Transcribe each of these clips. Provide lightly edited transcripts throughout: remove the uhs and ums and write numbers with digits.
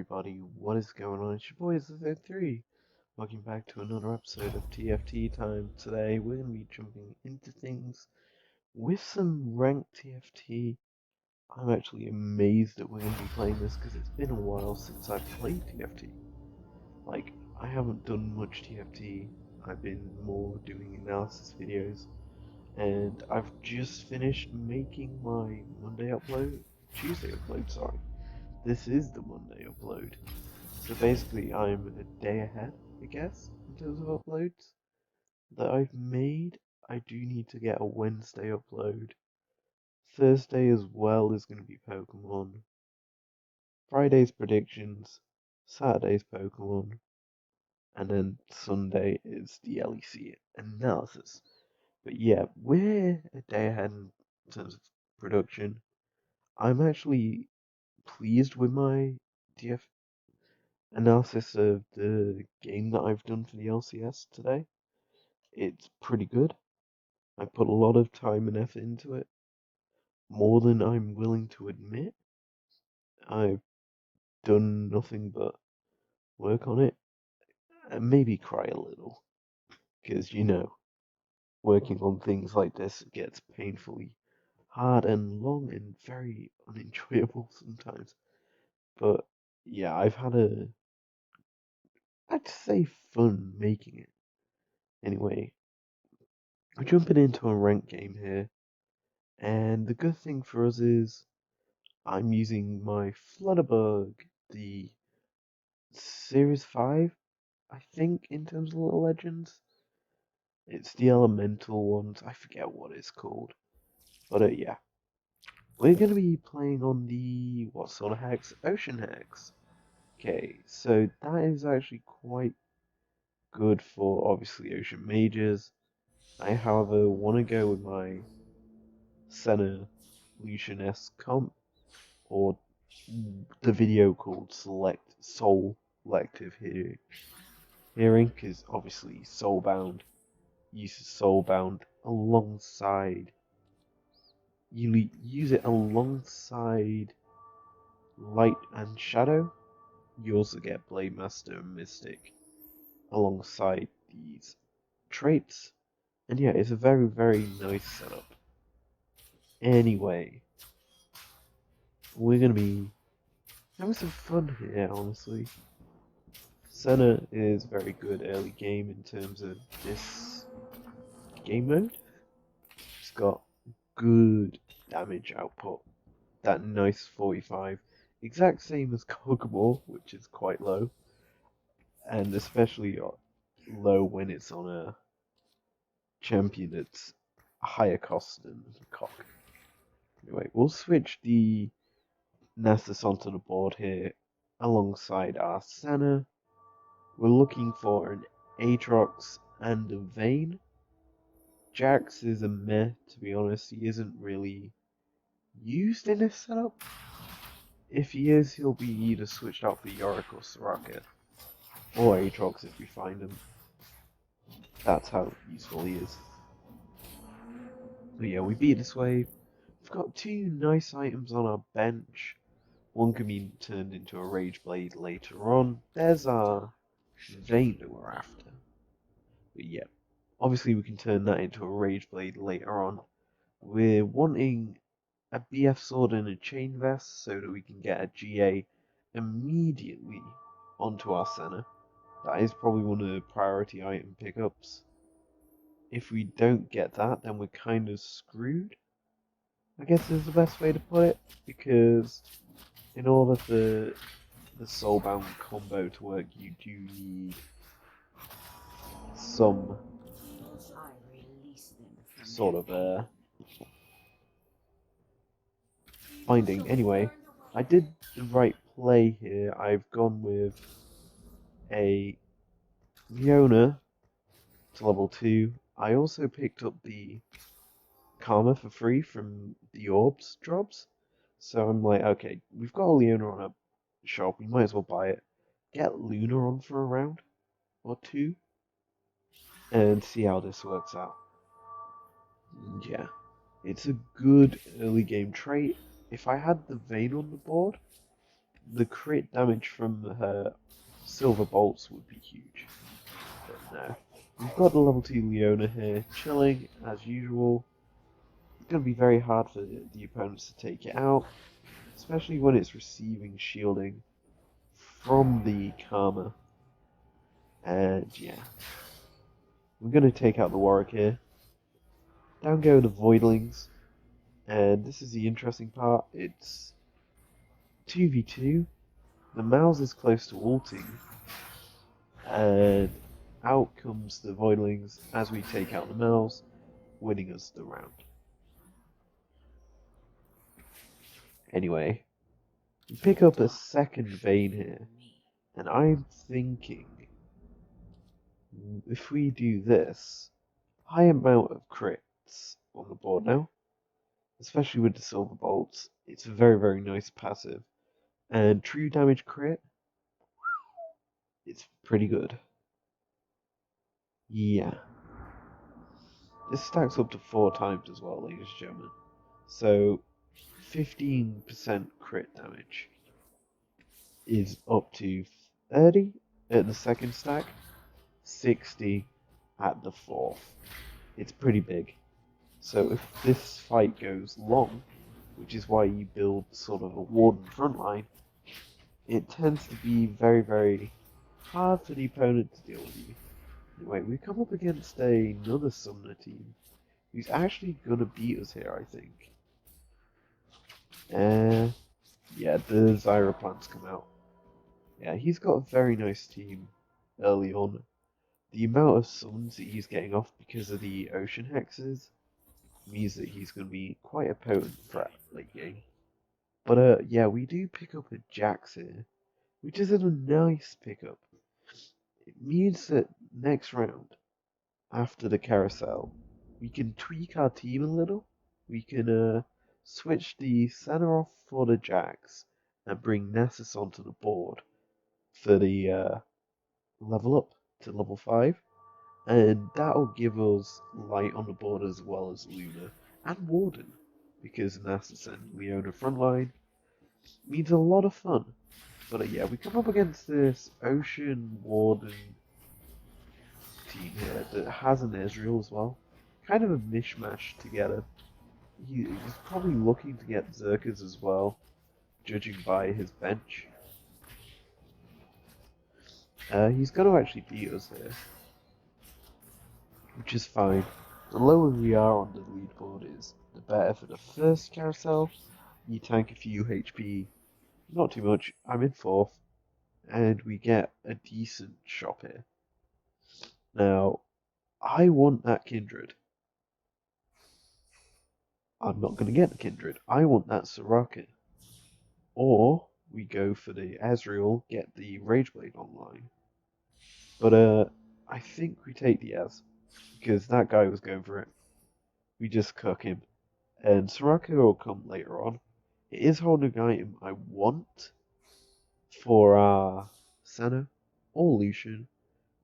everybody, what is going on? It's your boy Izlogic.3. Welcome back to another episode of TFT time. Today we're going to be jumping into things with some ranked TFT. I'm actually amazed that we're going to be playing this because it's been a while since I've played TFT. I haven't done much TFT. I've been more doing analysis videos, and I've just finished making my Tuesday upload, sorry. This is the Monday upload. So basically I'm a day ahead, I guess, in terms of uploads that I've made. I do need to get a Wednesday upload. Thursday as well is going to be Pokemon. Friday's predictions. Saturday's Pokemon. And then Sunday is the LEC analysis. But yeah, we're a day ahead in terms of production. I'm actually pleased with my TF analysis of the game that I've done for the LCS today. It's pretty good. I put a lot of time and effort into it, more than I'm willing to admit. I've done nothing but work on it and maybe cry a little, because working on things like this gets painfully hard and long and very unenjoyable sometimes. But yeah, I'd say fun making it. Anyway, we're jumping into a ranked game here. And the good thing for us is I'm using my Flutterbug, the Series 5, I think, in terms of Little Legends. It's the elemental ones, I forget what it's called. But yeah, we're going to be playing on the, what sort of hex? Ocean hex. Okay, so that is actually quite good for, obviously, Ocean Mages. I, however, want to go with my Senna Lucian-esque comp, or the video called Soul Selective Hearing, because obviously Soulbound uses Soulbound alongside, you use it alongside Light and Shadow. You also get Blade Master and Mystic alongside these traits, and yeah, it's a very, very nice setup. Anyway, we're gonna be having some fun here, honestly. Senna is very good early game in terms of this game mode. It's got good damage output. That nice 45. Exact same as Kog'Maw, which is quite low. And especially low when it's on a champion that's higher cost than Cock. Anyway, we'll switch the Nasus onto the board here alongside our Senna. We're looking for an Aatrox and a Vayne. Jax is a meh, to be honest. He isn't really used in this setup. If he is, he'll be either switched out for Yorick or Soraka. Or Aatrox if we find him. That's how useful he is. But yeah, we beat this wave. We've got two nice items on our bench. One can be turned into a Rage Blade later on. There's our Vayne that we're after. But yeah, obviously we can turn that into a Rage Blade later on. We're wanting a BF sword and a chain vest so that we can get a GA immediately onto our Senna. That is probably one of the priority item pickups. If we don't get that, then we're kind of screwed, I guess is the best way to put it, because in order for the Soulbound combo to work, you do need some sort of binding. Anyway, I did the right play here. I've gone with a Leona to level 2. I also picked up the Karma for free from the Orbs drops. So I'm like, okay, we've got a Leona on a shop, we might as well buy it. Get Luna on for a round or two and see how this works out. And yeah, it's a good early game trait. If I had the Vayne on the board, the crit damage from her silver bolts would be huge. But no. We've got the level 2 Leona here, chilling as usual. It's going to be very hard for the opponents to take it out, especially when it's receiving shielding from the Karma. And yeah, we're going to take out the Warwick here. Down go the Voidlings, and this is the interesting part. It's 2v2. The Mouse is close to ulting, and out comes the Voidlings as we take out the Mouse, winning us the round. Anyway, we pick up a second vein here, and I'm thinking if we do this, high amount of crits on the board now, especially with the silver bolts. It's a very, very nice passive. And true damage crit, it's pretty good. Yeah. This stacks up to 4 times as well, ladies and gentlemen. So, 15% crit damage is up to 30 at the second stack, 60 at the fourth. It's pretty big. So if this fight goes long, which is why you build sort of a Warden frontline, it tends to be very, very hard for the opponent to deal with you. Anyway, we come up against another Summoner team who's actually going to beat us here, I think. Yeah, the Zyra plants come out. Yeah, he's got a very nice team early on. The amount of summons that he's getting off because of the ocean hexes means that he's going to be quite a potent threat late game. But yeah, we do pick up a Jax here, which is a nice pickup. It means that next round, after the carousel, we can tweak our team a little. We can switch the center off for the Jax and bring Nessus onto the board for the level up to level 5. And that'll give us light on the board as well as Luna and Warden, because Nessus and Leona frontline means a lot of fun. But yeah, we come up against this Ocean Warden team here that has an Ezreal as well. Kind of a mishmash together. He's probably looking to get Zerkers as well, judging by his bench. He's going to actually beat us here, which is fine. The lower we are on the leaderboard is the better for the first carousel. You tank a few HP, not too much. I'm in 4th, and we get a decent shop here. Now, I want that Kindred. I'm not going to get the Kindred. I want that Soraka. Or we go for the Ezreal, get the Rageblade online. But I think we take the Az, because that guy was going for it. We just cook him. And Soraka will come later on. It is holding an item I want for our Senna or Lucian,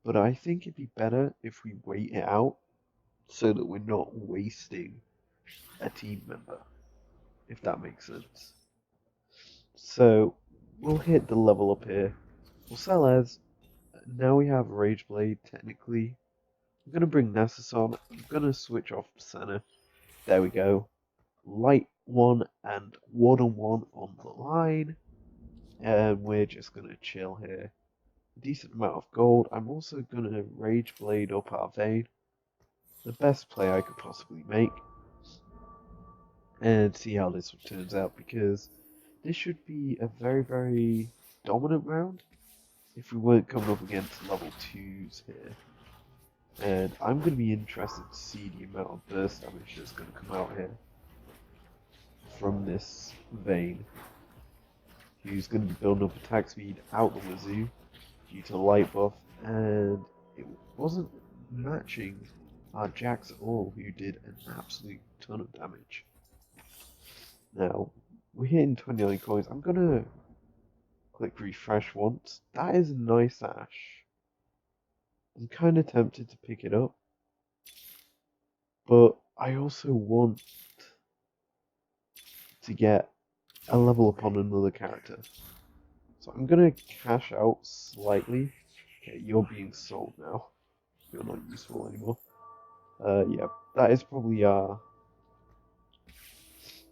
but I think it'd be better if we wait it out so that we're not wasting a team member, if that makes sense. So we'll hit the level up here. We'll sell as. Now we have Rageblade, technically. I'm going to bring Nessus on. I'm going to switch off Senna. There we go. Light 1 and 1-on-1 on the line. And we're just going to chill here. Decent amount of gold. I'm also going to Rageblade up our Vayne. The best play I could possibly make. And see how this one turns out, because this should be a very, very dominant round if we weren't coming up against level 2s here. And I'm going to be interested to see the amount of burst damage that's going to come out here from this Vayne, who's going to be building up attack speed out the wazoo due to the light buff, and it wasn't matching our Jax at all, who did an absolute ton of damage. Now, we're hitting 29 coins. I'm going to click refresh once. That is a nice Ash. I'm kind of tempted to pick it up, but I also want to get a level up on another character. So I'm gonna cash out slightly. Okay, you're being sold now. You're not useful anymore. Yeah, that is probably our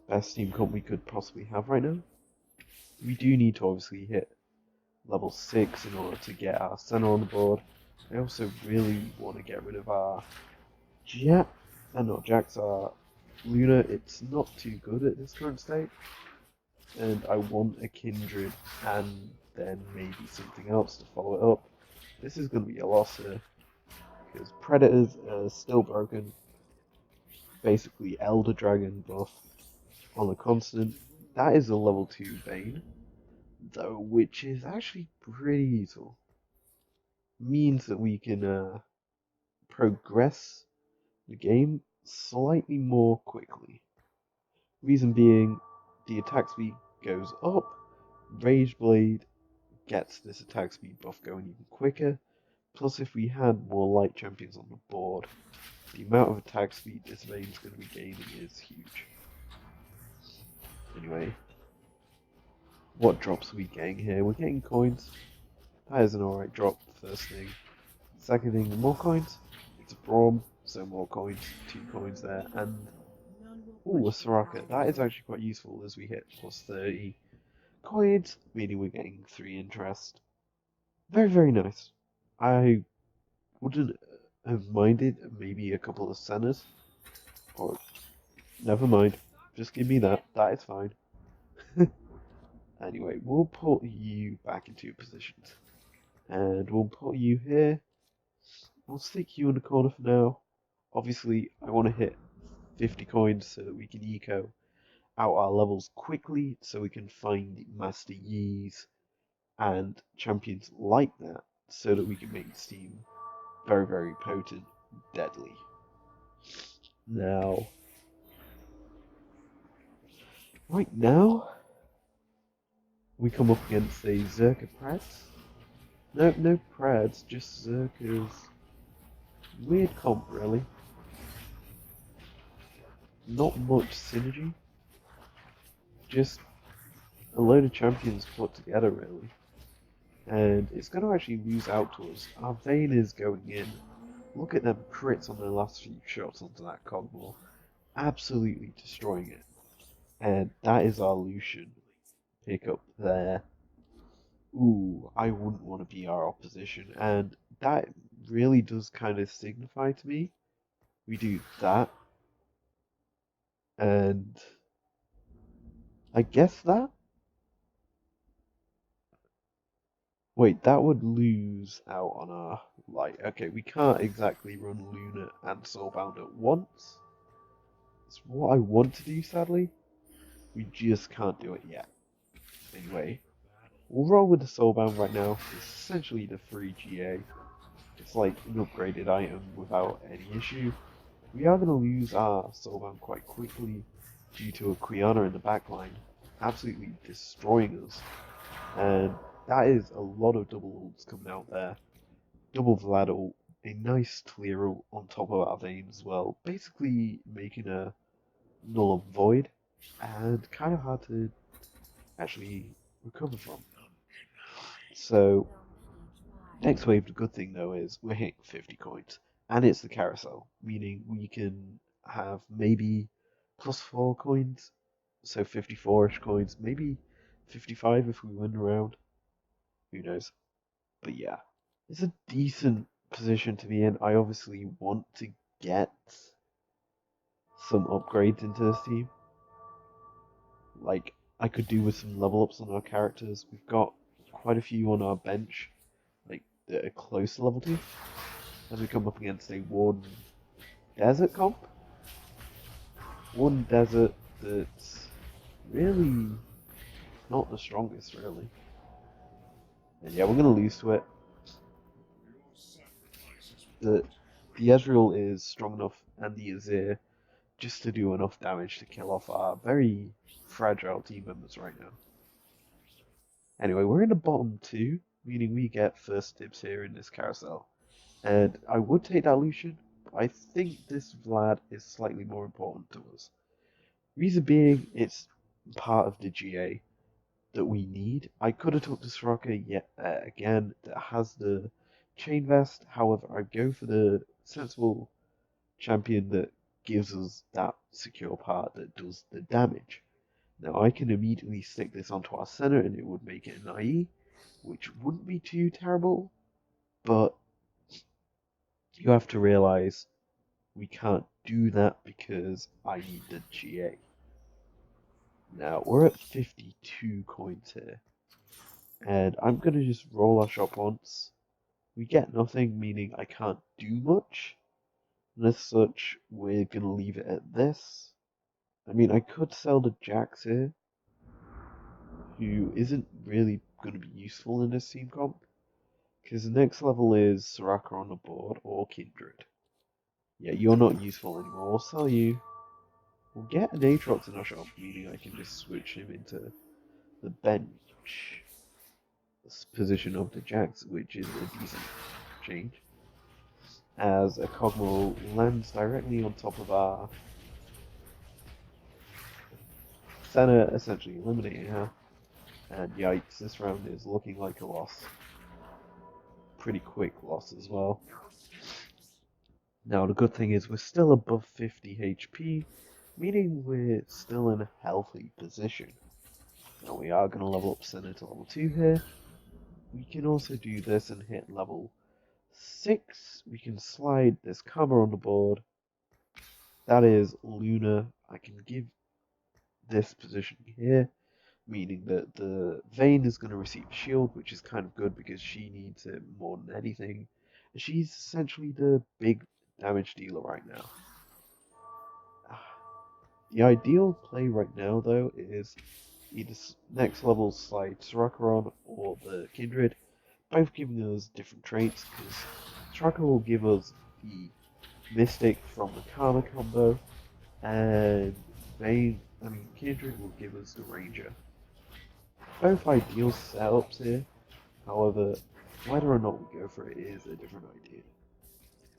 best team comp we could possibly have right now. We do need to obviously hit level 6 in order to get our center on the board. I also really want to get rid of our Jack, not Jack's, our Luna. It's not too good at this current state, and I want a Kindred and then maybe something else to follow it up. This is going to be a loss here, because Predators are still broken. Basically, Elder Dragon buff on the constant. That is a level 2 Bane, though, which is actually pretty useful. Means that we can progress the game slightly more quickly. Reason being, the attack speed goes up, Rage Blade gets this attack speed buff going even quicker, plus if we had more light champions on the board, the amount of attack speed this lane's going to be gaining is huge. Anyway, what drops are we getting here? We're getting coins. That is an alright drop, first thing. Second thing, more coins. It's a Braum, so more coins, 2 coins there, and ooh, a Soraka. That is actually quite useful as we hit plus 30 coins, meaning we're getting 3 interest. Very, very nice. I wouldn't have minded maybe a couple of centers, or never mind. Just give me that. That is fine. Anyway, we'll put you back into your positions. And we'll put you here. We'll stick you in the corner for now. Obviously, I want to hit 50 coins so that we can eco out our levels quickly, so we can find Master Yi's and champions like that, so that we can make this team very, very potent, deadly. Now, right now, we come up against a Zerka Prads. No, no Prads, just Zerka's. Weird comp, really. Not much synergy. Just a load of champions put together, really. And it's going to actually lose out to us. Our Vayne is going in. Look at them crits on their last few shots onto that Cogmore. Absolutely destroying it. And that is our Lucian pick up there. Ooh, I wouldn't want to be our opposition. And that really does kind of signify to me. We do that. And I guess that? Wait, that would lose out on our light. Okay, we can't exactly run Luna and Soulbound at once. It's what I want to do, sadly. We just can't do it yet. Anyway, we'll roll with the Soulbound right now. It's essentially the free GA. It's like an upgraded item without any issue. We are going to lose our Soulbound quite quickly due to a Quiana in the backline absolutely destroying us. And that is a lot of double ults coming out there. Double Vlad ult, a nice clear ult on top of our Vayne as well, basically making a null and void, and kind of hard to actually recover from. So, next wave, the good thing though is we're hitting 50 coins, and it's the carousel, meaning we can have maybe plus 4 coins, so 54-ish coins, maybe 55 if we win a round. Who knows? But yeah, it's a decent position to be in. I obviously want to get some upgrades into this team. Like, I could do with some level ups on our characters. We've got quite a few on our bench, like, that are close to level 2. As we come up against a Warden Desert comp. Warden Desert that's really not the strongest, really. And yeah, we're going to lose to it. The, the Ezreal is strong enough, and the Azir, just to do enough damage to kill off our very fragile team members right now. Anyway, we're in the bottom 2, meaning we get first dibs here in this carousel. And I would take that Lucian, but I think this Vlad is slightly more important to us. Reason being, it's part of the GA. that we need. I could have took the Soraka yet again that has the chain vest. However, I go for the sensible champion that gives us that secure part that does the damage. Now I can immediately stick this onto our center and it would make it an IE, which wouldn't be too terrible, but you have to realize we can't do that because I need the GA. Now we're at 52 coins here, and I'm gonna just roll our shop once. We get nothing, meaning I can't do much, and as such, we're gonna leave it at this. I mean, I could sell the Jax here, who isn't really gonna be useful in this team comp, because the next level is Soraka on the board or Kindred. Yeah, you're not useful anymore. We'll sell you. We'll get an Aatrox in our shop, meaning I can just switch him into the bench position of the Jax, which is a decent change. As a Kog'Maw lands directly on top of our center, essentially eliminating her. And yikes, this round is looking like a loss. Pretty quick loss as well. Now the good thing is we're still above 50 HP, meaning we're still in a healthy position. Now we are going to level up Center to level 2 here. We can also do this and hit level 6. We can slide this Karma on the board. That is Luna. I can give this position here, meaning that the Vayne is going to receive a shield, which is kind of good because she needs it more than anything. She's essentially the big damage dealer right now. The ideal play right now, though, is either next level slide Soraka or the Kindred, both giving us different traits, because Soraka will give us the Mystic from the Karma combo, and Kindred will give us the Ranger. Both ideal setups here, however, whether or not we go for it is a different idea.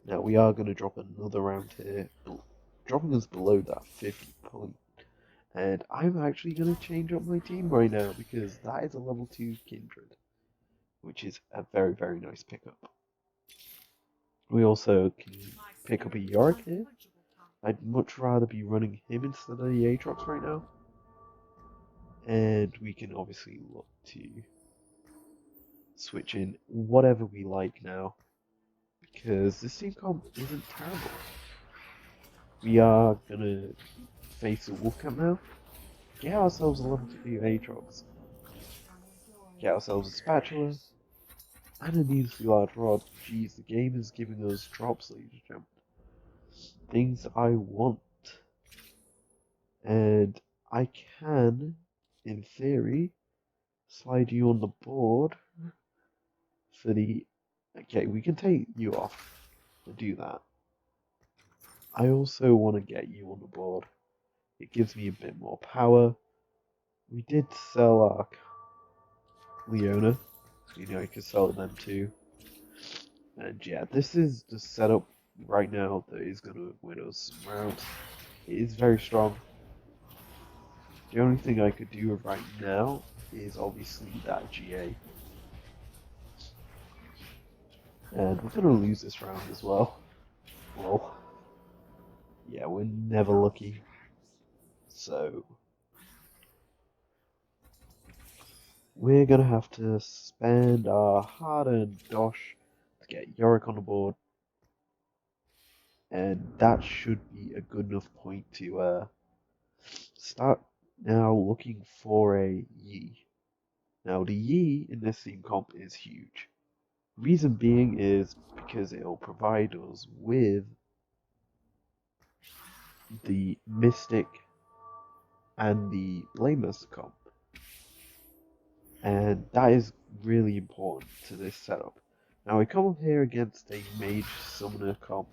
Now we are going to drop another round here, dropping us below that 50 point. And I'm actually going to change up my team right now because that is a level 2 Kindred, which is a very, very nice pickup. We also can pick up a Yorick here. I'd much rather be running him instead of the Aatrox right now. And we can obviously look to switch in whatever we like now, because this team comp isn't terrible. We are going to face a Wolf Camp now. Get ourselves a level 2 Aatrox. Get ourselves a Spatula. And a needlessly large rod. Jeez, the game is giving us drops, ladies and gentlemen. Things I want. And I can, in theory, slide you on the board for the... Okay, we can take you off and do that. I also want to get you on the board. It gives me a bit more power. We did sell our Leona. You know, I could sell them too. And yeah, this is the setup right now that is going to win us some rounds. It is very strong. The only thing I could do right now is obviously that GA. And we're going to lose this round as well. Well, yeah, we're never lucky. So, we're going to have to spend our hard-earned dosh to get Yorick on the board. And that should be a good enough point to start now looking for a Yi. Now the Yi in this theme comp is huge. Reason being is because it'll provide us with the Mystic and the Blade Master comp. And that is really important to this setup. Now we come up here against a Mage Summoner comp.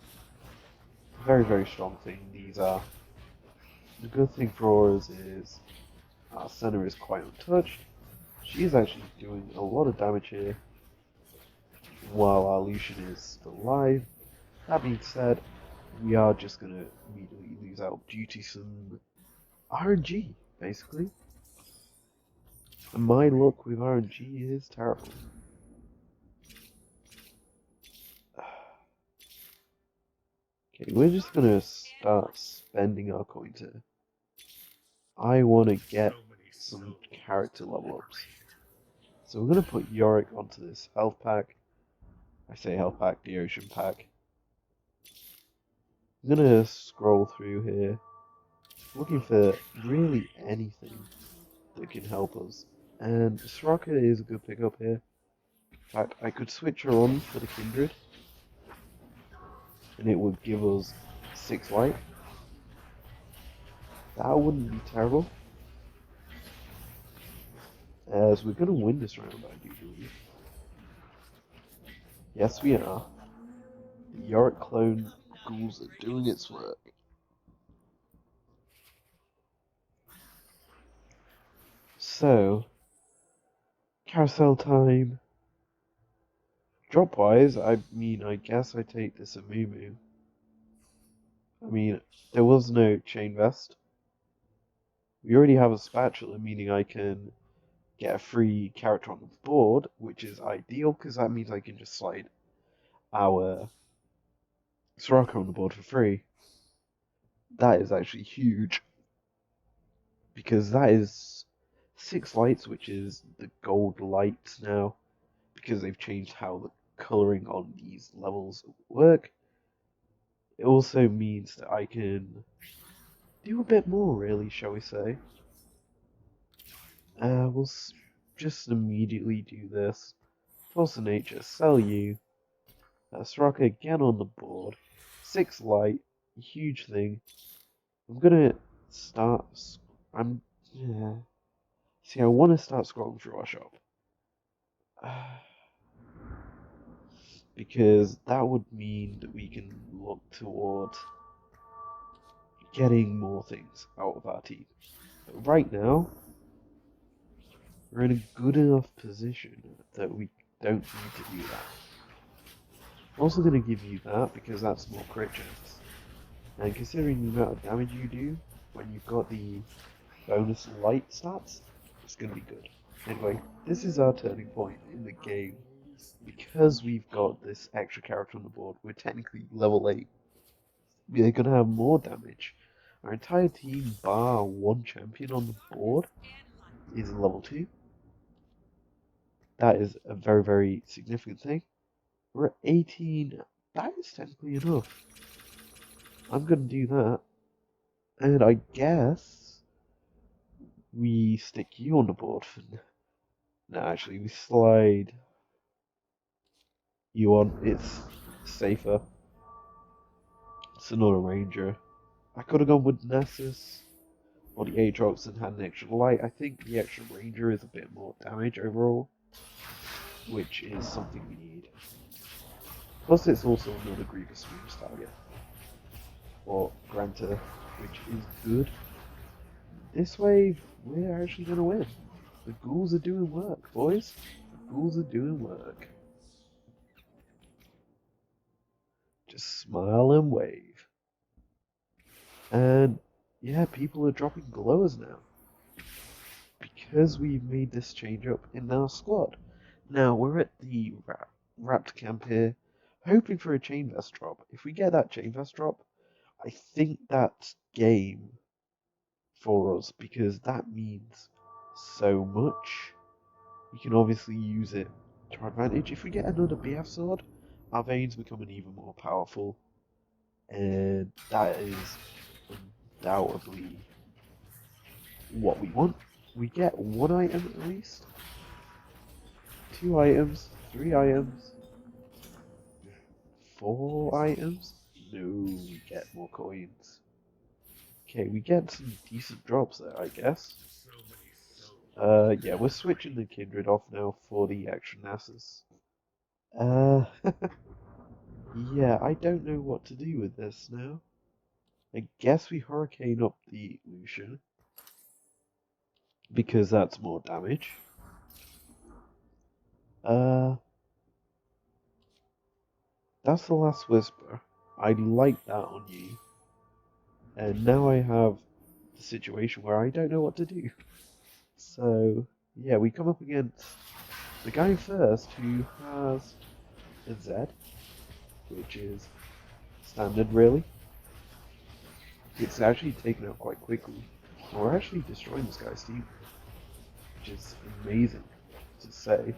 Very, very strong thing these are. The good thing for us is our center is quite untouched. She's actually doing a lot of damage here, while our Lucian is still alive. That being said, we are just going to immediately lose out due to some RNG, basically. And my luck with RNG is terrible. Okay, we're just gonna start spending our coins here. I want to get some character level ups. So we're gonna put Yorick onto this health pack. I say health pack, the ocean pack. I'm gonna scroll through here, looking for really anything that can help us. And Soraka is a good pickup here. In fact, I could switch her on for the Kindred, and it would give us 6 light. That wouldn't be terrible, as we're gonna win this round, I do believe. Yes, we are. The Yorick clone ghouls are doing its work. So, carousel time. Drop wise, I mean, I guess I take this a Moo. I mean, there was no chain vest. We already have a spatula, meaning I can get a free character on the board, which is ideal because that means I can just slide our Soraka on the board for free. That is actually huge because that is 6 lights, which is the gold lights now because they've changed how the coloring on these levels work. It also means that I can do a bit more, really, shall we say. We'll just immediately do this. Force of Nature, sell you. Soraka again on the board. 6 light, huge thing. I'm gonna start. Yeah. See, I want to start scrolling through our shop. Because that would mean that we can look towards getting more things out of our team. But right now, we're in a good enough position that we don't need to do that. I'm also going to give you that because that's more crit chance. And considering the amount of damage you do when you've got the bonus light stats, it's going to be good. Anyway, this is our turning point in the game. Because we've got this extra character on the board, we're technically level 8. We're going to have more damage. Our entire team, bar one champion on the board, is level 2. That is a very, very significant thing. We're at 18. That is technically enough. I'm going to do that. And I guess we stick you on the board for... No, actually, we slide you on. It's safer. It's another ranger. I could have gone with Nessus or the Aatrox and had an extra light. I think the extra ranger is a bit more damage overall, which is something we need. Plus, it's also another Grievous Streams target. Or Granta, which is good. This way, we're actually going to win. The ghouls are doing work, boys. The ghouls are doing work. Just smile and wave. And yeah, people are dropping glowers now. Because we've made this change up in our squad. Now, we're at the wrapped camp here, hoping for a chain vest drop. If we get that chain vest drop, I think that's game for us, because that means so much. We can obviously use it to our advantage. If we get another BF sword, our veins becoming even more powerful, and that is undoubtedly what we want. We get 1 item at least, 2 items, 3 items, 4 items. No, we get more coins. Okay, we get some decent drops there, I guess. Yeah, we're switching the Kindred off now for the extra Nasus. Yeah, I don't know what to do with this now. I guess we Hurricane up the Lucian, because that's more damage. That's the last Whisper. I like that on you. And now I have the situation where I don't know what to do. So, yeah, we come up against the guy first who has a Z, which is standard really. It's actually taken out quite quickly. And we're actually destroying this guy's team, which is amazing to say.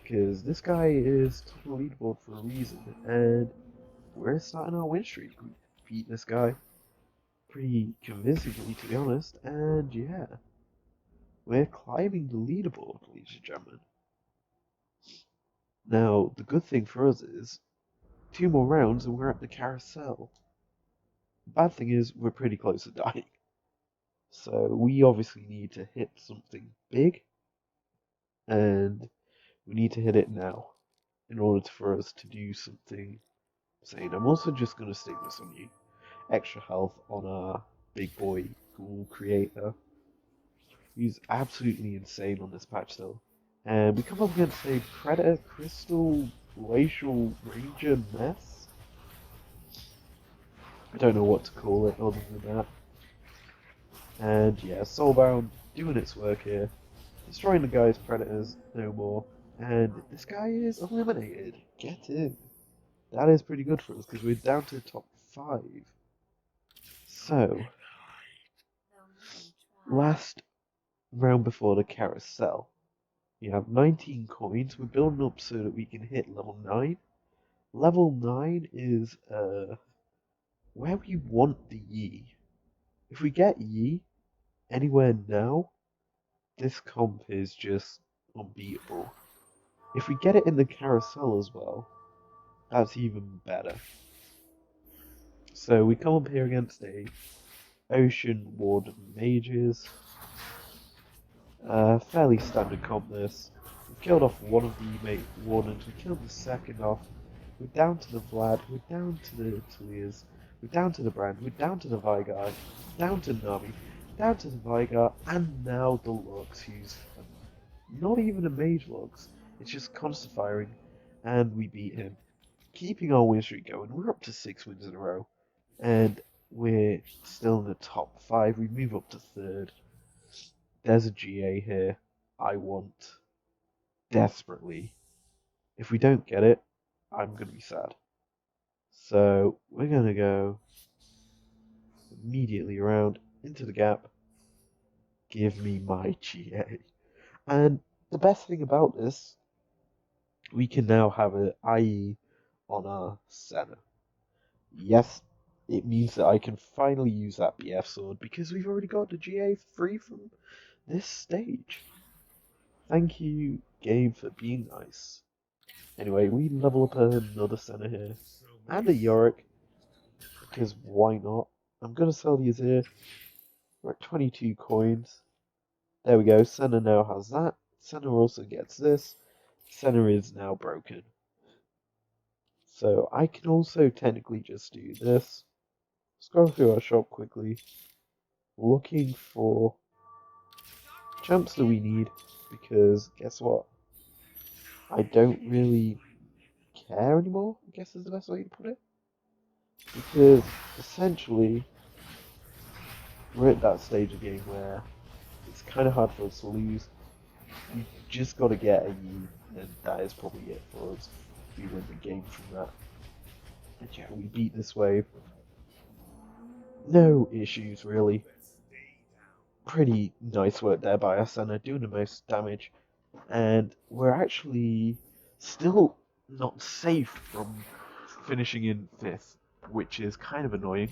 Because this guy is top of the leaderboard for a reason, and we're starting our win streak. We beat this guy pretty convincingly, to be honest, and yeah, we're climbing the leaderboard, ladies and gentlemen. Now, the good thing for us is 2 more rounds and we're at the carousel. The bad thing is we're pretty close to dying. So we obviously need to hit something big, and we need to hit it now in order for us to do something insane. I'm also just going to stick this on you. Extra health on our big boy ghoul creator. He's absolutely insane on this patch though. And we come up against a Predator Crystal Glacial Ranger mess. I don't know what to call it other than that. And yeah, Soulbound doing its work here. Destroying the guy's predators no more. And this guy is eliminated. Get in. That is pretty good for us because we're down to top 5. So, last round before the carousel. We have 19 coins. We're building up so that we can hit level 9. Level 9 is where we want the Yi. If we get Yi anywhere now, this comp is just unbeatable. If we get it in the carousel as well, that's even better. So we come up here against a Ocean Warden Mages. Fairly standard comp this. We killed off one of the mate Wardens, we killed the second off. We're down to the Vlad, we're down to the Talias, we're down to the Brand, we're down to the Vigar, down to Nami, down to the Vigar, and now the Lux, who's not even a Mage Lux. It's just constant firing, and we beat him. Keeping our win streak going, we're up to 6 wins in a row, and we're still in the top 5. We move up to 3rd. There's a GA here I want desperately. If we don't get it, I'm going to be sad. So we're going to go immediately around into the gap. Give me my GA. And the best thing about this, we can now have an IE on our center. Yes, it means that I can finally use that BF sword because we've already got the GA free from this stage. Thank you, game, for being nice. Anyway, we level up another center here. And a Yorick. Because why not? I'm going to sell these here. We're at 22 coins. There we go. Center now has that. Center also gets this. Center is now broken. So I can also technically just do this. Scroll through our shop quickly. Looking for champs that we need. Because guess what? I don't really care anymore, I guess is the best way to put it. Because essentially, we're at that stage of the game where it's kind of hard for us to lose. We just got to get a U, and that is probably it for us. We win the game from that. And yeah, we beat this wave. No issues, really. Pretty nice work there by us, and are doing the most damage. And we're actually still not safe from finishing in 5th, which is kind of annoying.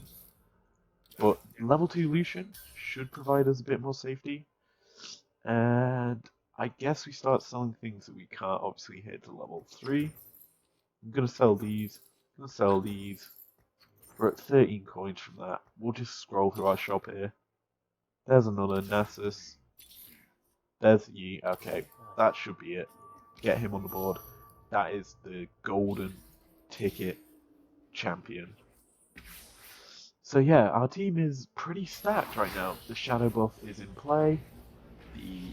But level 2 Lucian should provide us a bit more safety. And I guess we start selling things that we can't obviously hit to level 3. I'm going to sell these. I'm going to sell these. We're at 13 coins from that. We'll just scroll through our shop here. There's another Nasus. There's Yi. Okay, that should be it. Get him on the board. That is the golden ticket champion. So yeah, our team is pretty stacked right now. The Shadow buff is in play. The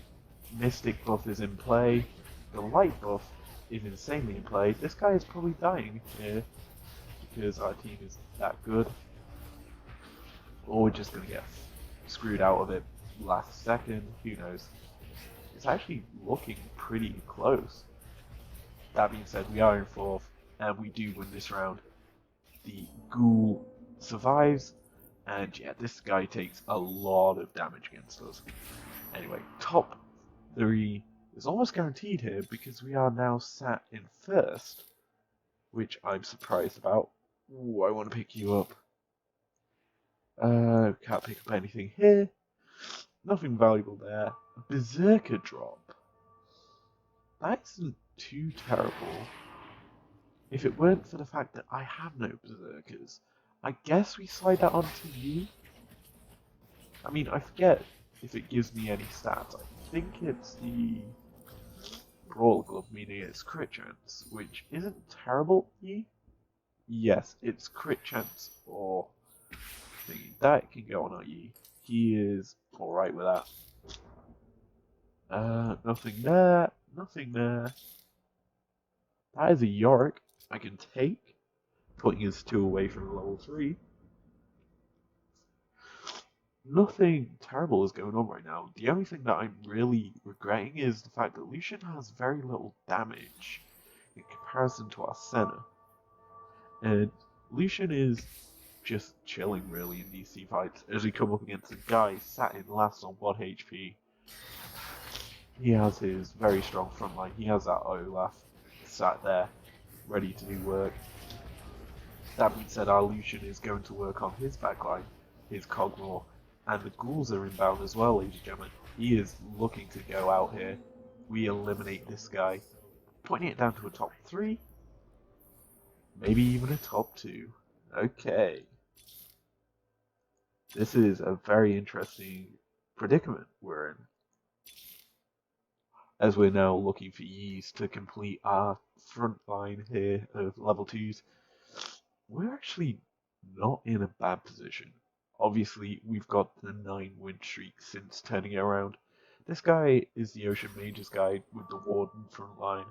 Mystic buff is in play. The Light buff is insanely in play. This guy is probably dying here because our team is that good. Or we're just going to get screwed out of it last second. Who knows? it's actually looking pretty close. That being said, we are in fourth, and we do win this round. The ghoul survives, and yeah, this guy takes a lot of damage against us. Anyway, top 3 is almost guaranteed here because we are now sat in first, which I'm surprised about. Ooh, I want to pick you up. Can't pick up anything here. Nothing valuable there. A berserker drop. That isn't too terrible. If it weren't for the fact that I have no berserkers, I guess we slide that onto you. I mean, I forget if it gives me any stats. I think it's the Brawl Glove, meaning it's crit chance, which isn't terrible. Yes, it's crit chance or thingy. That can go on our Yi. He is alright with that. Nothing there. Nothing there. That is a Yorick I can take, putting his 2 away from level 3. Nothing terrible is going on right now. The only thing that I'm really regretting is the fact that Lucian has very little damage in comparison to our Senna. And Lucian is just chilling really in these team fights as we come up against a guy sat in last on 1 HP. He has his very strong front line. He has that Olaf sat there, ready to do work. That being said, our Lucian is going to work on his backline, his Cogmore, and the ghouls are inbound as well, ladies and gentlemen. He is looking to go out here. We eliminate this guy, putting it down to a top 3, maybe even a top 2. Okay. This is a very interesting predicament we're in, as we're now looking for Ys to complete our front line here of level 2s. We're actually not in a bad position. Obviously, we've got the 9 win streak since turning it around. This guy is the Ocean Mages guy with the Warden front line.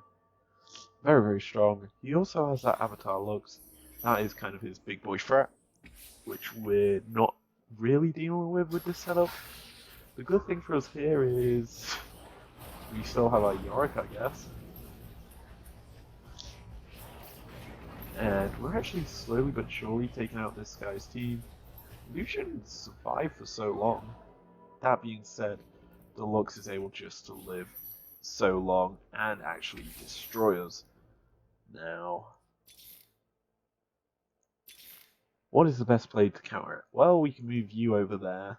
Very, very strong. He also has that Avatar Lux. That is kind of his big boy threat, which we're not really dealing with this setup. The good thing for us here is we still have our Yorick, I guess. And we're actually slowly but surely taking out this guy's team. Lucian survived for so long. That being said, the Lux is able just to live so long and actually destroy us. Now, what is the best play to counter it? Well, we can move you over there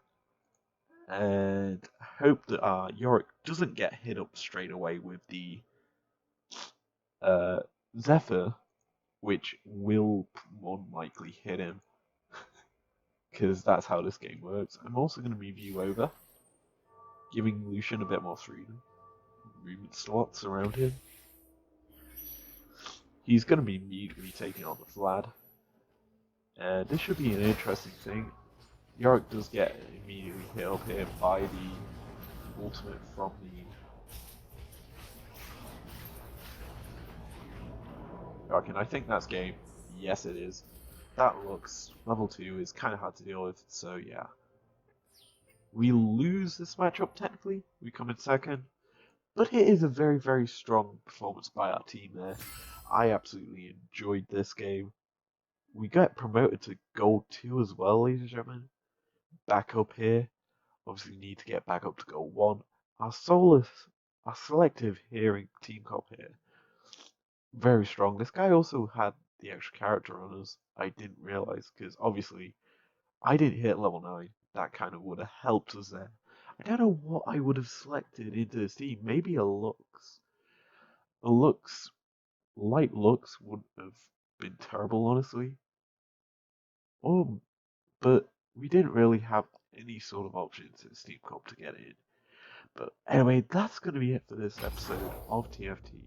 and hope that our Yorick doesn't get hit up straight away with the Zephyr, which will more than likely hit him, because that's how this game works. I'm also going to move you over, giving Lucian a bit more freedom. Movement slots around him. He's going to be immediately taking on the Vlad. And this should be an interesting thing. Yorick does get immediately hit up here by the ultimate from the... Okay, I think that's game. Yes, it is. That looks... level 2 is kind of hard to deal with, so yeah. We lose this matchup technically. We come in second. But it is a very, very strong performance by our team there. I absolutely enjoyed this game. We got promoted to Gold 2 as well, ladies and gentlemen. Back up here. Obviously need to get back up to Gold 1. Our selective hearing team comp here. Very strong. This guy also had the extra character on us. I didn't realise, because obviously I didn't hit level 9. That kind of would have helped us there. I don't know what I would have selected into this team. Maybe a Lux. A Lux, light Lux wouldn't have been terrible, honestly. But we didn't really have any sort of options in Steam Comp to get in. But anyway, that's going to be it for this episode of TFT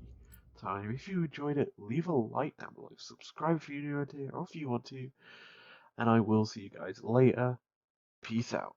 Time. If you enjoyed it, leave a like down below. Subscribe if you're new around here, or if you want to. And I will see you guys later. Peace out.